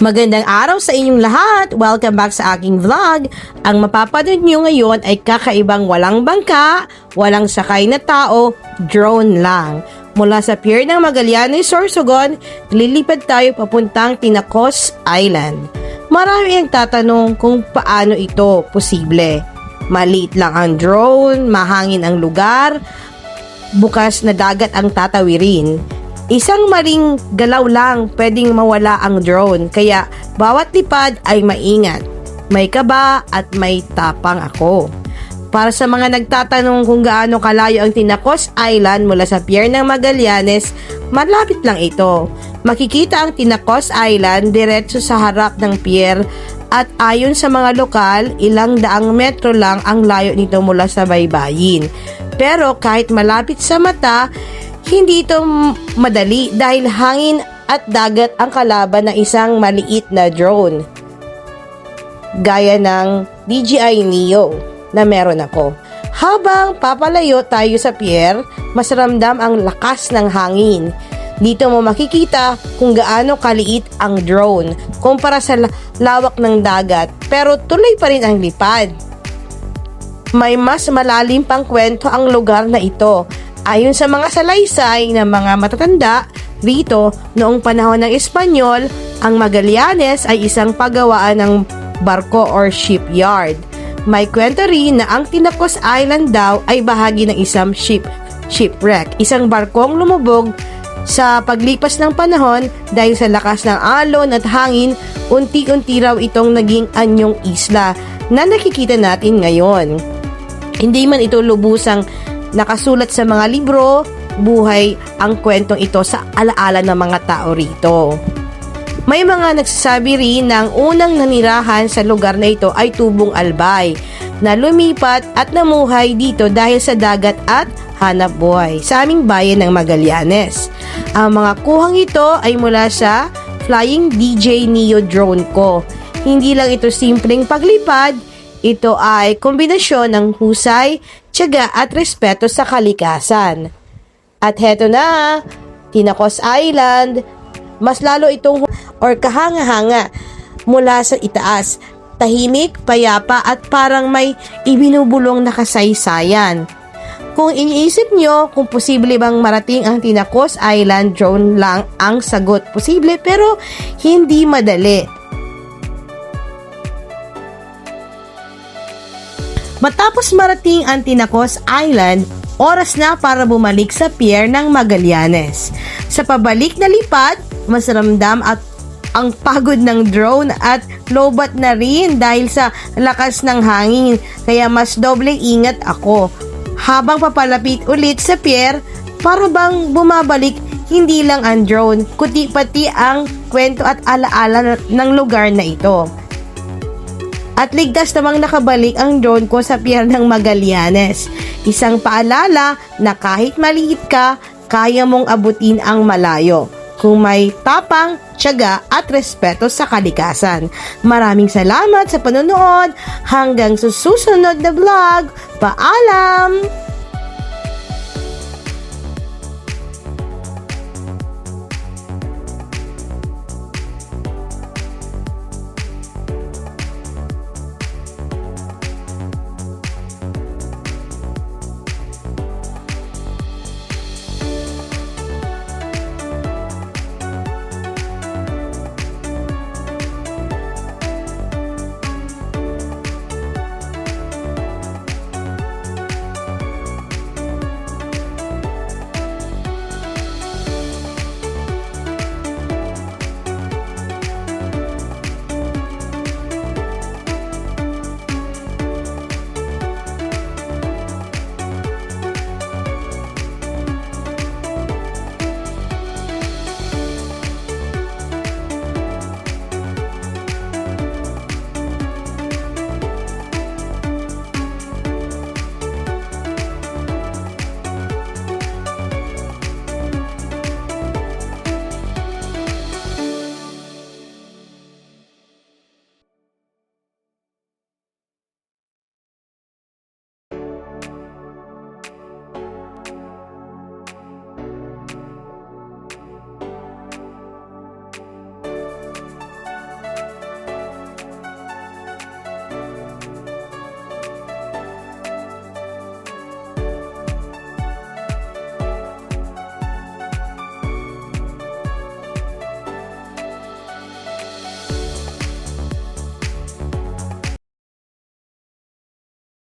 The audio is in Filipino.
Magandang araw sa inyong lahat! Welcome back sa aking vlog. Ang mapapanood nyo ngayon ay kakaibang walang bangka, walang sakay na tao, drone lang. Mula sa pier ng Magallanes, Sorsogon, lilipad tayo papuntang Tinacos Island. Marami ang tatanong kung paano ito posible. Maliit lang ang drone, mahangin ang lugar, bukas na dagat ang tatawirin. Isang maling galaw lang pwedeng mawala ang drone, kaya bawat lipad ay maingat. May kaba at may tapang ako. Para sa mga nagtatanong kung gaano kalayo ang Tinacos Island mula sa pier ng Magallanes, malapit lang ito. Makikita ang Tinacos Island diretso sa harap ng pier at ayon sa mga lokal, ilang daang metro lang ang layo nito mula sa baybayin. Pero kahit malapit sa mata, hindi ito madali dahil hangin at dagat ang kalaban ng isang maliit na drone. Gaya ng DJI Neo na meron ako. Habang papalayo tayo sa pier, mas ramdam ang lakas ng hangin. Dito mo makikita kung gaano kaliit ang drone kumpara sa lawak ng dagat, pero tuloy pa rin ang lipad. May mas malalim pang kwento ang lugar na ito. Ayon sa mga salaysay ng mga matatanda, rito noong panahon ng Espanyol, ang Magallanes ay isang pagawaan ng barko or shipyard. May kwento rin na ang Tinacos Island daw ay bahagi ng isang shipwreck, isang barkong lumubog sa paglipas ng panahon dahil sa lakas ng alon at hangin. Unti-unti raw itong naging anyong isla na nakikita natin ngayon. Hindi man ito lubusang nakasulat sa mga libro, buhay ang kwentong ito sa alaala ng mga tao rito. May mga nagsasabi rin na ang unang nanirahan sa lugar na ito ay Tubong Albay, na lumipat at namuhay dito dahil sa dagat at hanap buhay sa aming bayan ng Magallanes. Ang mga kuhang ito ay mula sa Flying DJI Neo drone ko. Hindi lang ito simpleng paglipad, ito ay kombinasyon ng husay, tiyaga at respeto sa kalikasan. At heto na, Tinacos Island, mas lalo itong kahanga-hanga mula sa itaas. Tahimik, payapa at parang may ibinubulong na kasaysayan. Kung iniisip nyo kung posible bang marating ang Tinacos Island, drone lang ang sagot. Posible pero hindi madali. Matapos marating ang Tinacos Island, oras na para bumalik sa pier ng Magallanes. Sa pabalik na lipad, mas ramdam at ang pagod ng drone at lobat na rin dahil sa lakas ng hangin, kaya mas dobleng ingat ako. Habang papalapit ulit sa pier, para bang bumabalik hindi lang ang drone, kundi pati ang kwento at alaala ng lugar na ito. At ligtas namang nakabalik ang drone ko sa pier ng Magallanes. Isang paalala na kahit maliit ka, kaya mong abutin ang malayo. Kung may tapang, tiyaga at respeto sa kalikasan. Maraming salamat sa panonood. Hanggang sa susunod na vlog. Paalam!